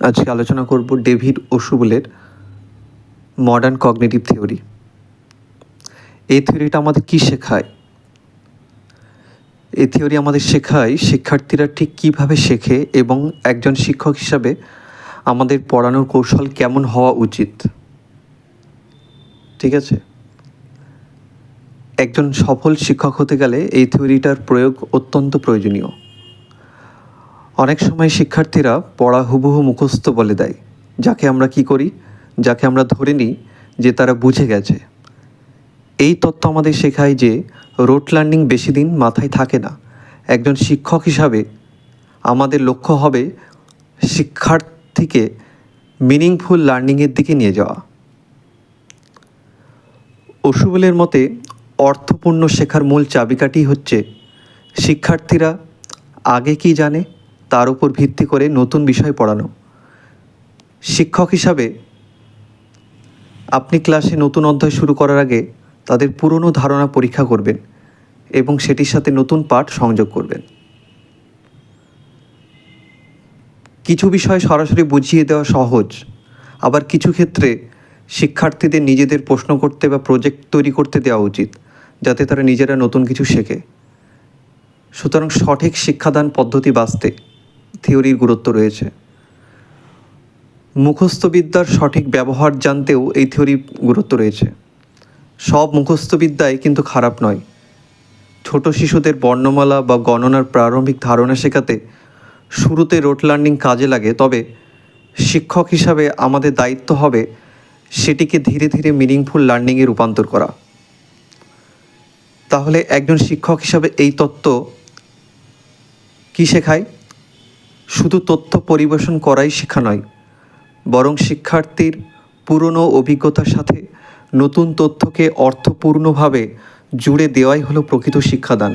আজকে আলোচনা করব ডেভিড ওশুবলের মডার্ন কগনিটিভ থিওরি। এই থিওরিটা আমাদের কি শেখায়? এই থিওরি আমাদের শেখায় শিক্ষার্থীরা ঠিক কীভাবে শেখে এবং একজন শিক্ষক হিসাবে আমাদের পড়ানোর কৌশল কেমন হওয়া উচিত। ঠিক আছে, একজন সফল শিক্ষক হতে গেলে এই থিওরিটার প্রয়োগ অত্যন্ত প্রয়োজনীয়। অনেক সময় শিক্ষার্থীরা পড়া হুবহু মুখস্থ বলে দেয়, যাকে আমরা কি করি, যাকে আমরা ধরে নিই যে তারা বুঝে গেছে। এই তত্ত্ব আমাদের শেখায় যে রোট লার্নিং বেশি দিন মাথায় থাকে না। একজন শিক্ষক হিসাবে আমাদের লক্ষ্য হবে শিক্ষার্থীকে মিনিংফুল লার্নিংয়ের দিকে নিয়ে যাওয়া। ওশুবলের মতে অর্থপূর্ণ শেখার মূল চাবিকাঠি হচ্ছে শিক্ষার্থীরা আগে কি জানে তার উপর ভিত্তি করে নতুন বিষয় পড়ানো। শিক্ষক হিসাবে আপনি ক্লাসে নতুন অধ্যায় শুরু করার আগে তাদের পুরনো ধারণা পরীক্ষা করবেন এবং সেটির সাথে নতুন পাঠ সংযোগ করবেন। কিছু বিষয় সরাসরি বুঝিয়ে দেওয়া সহজ, আবার কিছু ক্ষেত্রে শিক্ষার্থীদের নিজেদের প্রশ্ন করতে বা প্রজেক্ট তৈরি করতে দেওয়া উচিত, যাতে তারা নিজেরা নতুন কিছু শেখে। সুতরাং সঠিক শিক্ষাদান পদ্ধতি বাছতে থিওরির গুরুত্ব রয়েছে। মুখস্থবিদ্যার সঠিক ব্যবহার জানতেও এই থিওরির গুরুত্ব রয়েছে। সব মুখস্থবিদ্যাই কিন্তু খারাপ নয়। ছোট শিশুদের বর্ণমালা বা গণনার প্রারম্ভিক ধারণা শেখাতে শুরুতে রোট লার্নিং কাজে লাগে, তবে শিক্ষক হিসাবে আমাদের দায়িত্ব হবে সেটিকে ধীরে ধীরে মিনিংফুল লার্নিংয়ে রূপান্তর করা। তাহলে একজন শিক্ষক হিসাবে এই তত্ত্ব কি শেখায়? শুধু তথ্য পরিবেশন করাই শিক্ষা নয়, বরং শিক্ষার্থীর পুরনো অভিজ্ঞতার সাথে নতুন তথ্যকে অর্থপূর্ণভাবে জুড়ে দেওয়াই হলো প্রকৃত শিক্ষাদান।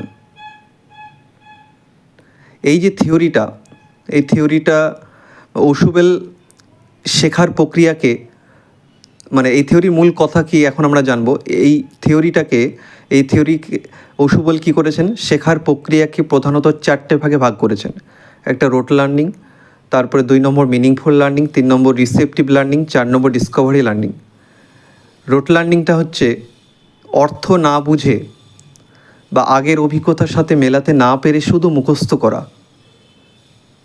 এই যে থিওরিটা, এই থিওরিটা ওশুবেল শেখার প্রক্রিয়াকে, মানে এই থিওরির মূল কথা কি এখন আমরা জানবো। এই থিওরি ওশুবল কী করেছেন, শেখার প্রক্রিয়াকে প্রধানত 4টে ভাগে ভাগ করেছেন। একটা রোট লার্নিং, তারপরে 2 নম্বর মিনিংফুল লার্নিং, 3 নম্বর রিসেপটিভ লার্নিং, 4 নম্বর ডিসকভারি লার্নিং। রোট লার্নিংটা হচ্ছে অর্থ না বুঝে বা আগের অভিজ্ঞতার সাথে মেলাতে না পেরে শুধু মুখস্থ করা,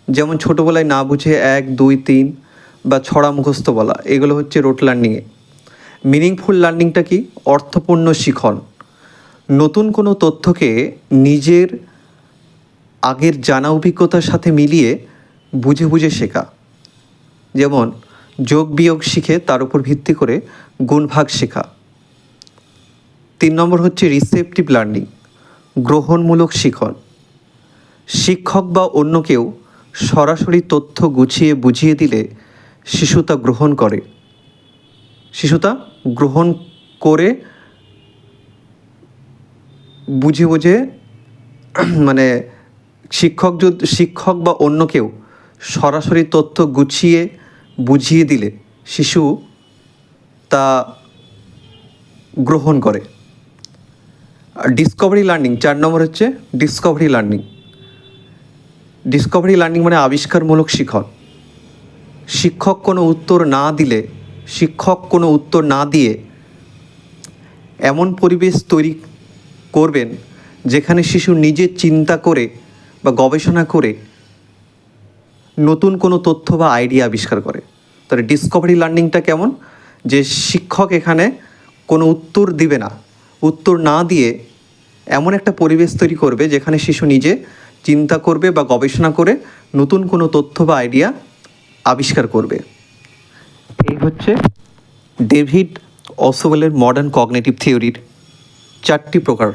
যেমন ছোটোবেলায় না বুঝে 1, 2, 3 বা ছড়া মুখস্থ বলা, এগুলো হচ্ছে রোট লার্নিংয়ে। মিনিংফুল লার্নিংটা কি? অর্থপূর্ণ শিখন, নতুন কোনো তথ্যকে নিজের আগের জানা অভিজ্ঞতার সাথে মিলিয়ে বুঝে বুঝে শেখা, যেমন যোগ বিয়োগ শিখে তার উপর ভিত্তি করে গুণভাগ শেখা। 3 নম্বর হচ্ছে রিসেপটিভ লার্নিং, গ্রহণমূলক শিখন। শিক্ষক বা অন্য কেউ সরাসরি তথ্য গুছিয়ে বুঝিয়ে দিলে শিশু তা গ্রহণ করে বুঝে বুঝে, মানে শিক্ষক বা অন্য কেউ সরাসরি তথ্য গুছিয়ে বুঝিয়ে দিলে শিশু তা গ্রহণ করে। আর ডিসকভারি লার্নিং, 4 নম্বর হচ্ছে ডিসকভারি লার্নিং। ডিসকভারি লার্নিং মানে আবিষ্কারমূলক শিখন। শিক্ষক কোনো উত্তর না দিয়ে এমন পরিবেশ তৈরি করবেন যেখানে শিশু নিজে চিন্তা করে বা গবেষণা করে নতুন কোনো তথ্য বা আইডিয়া আবিষ্কার করে। তাহলে ডিসকভারি লার্নিংটা কেমন? যে শিক্ষক এখানে কোনো উত্তর দিবে না, উত্তর না দিয়ে এমন একটা পরিবেশ তৈরি করবে যেখানে শিশু নিজে চিন্তা করবে বা গবেষণা করে নতুন কোনো তথ্য বা আইডিয়া আবিষ্কার করবে। এই হচ্ছে ডেভিড ওশুবলের মডার্ন কগনিটিভ থিওরির 4টি প্রকার।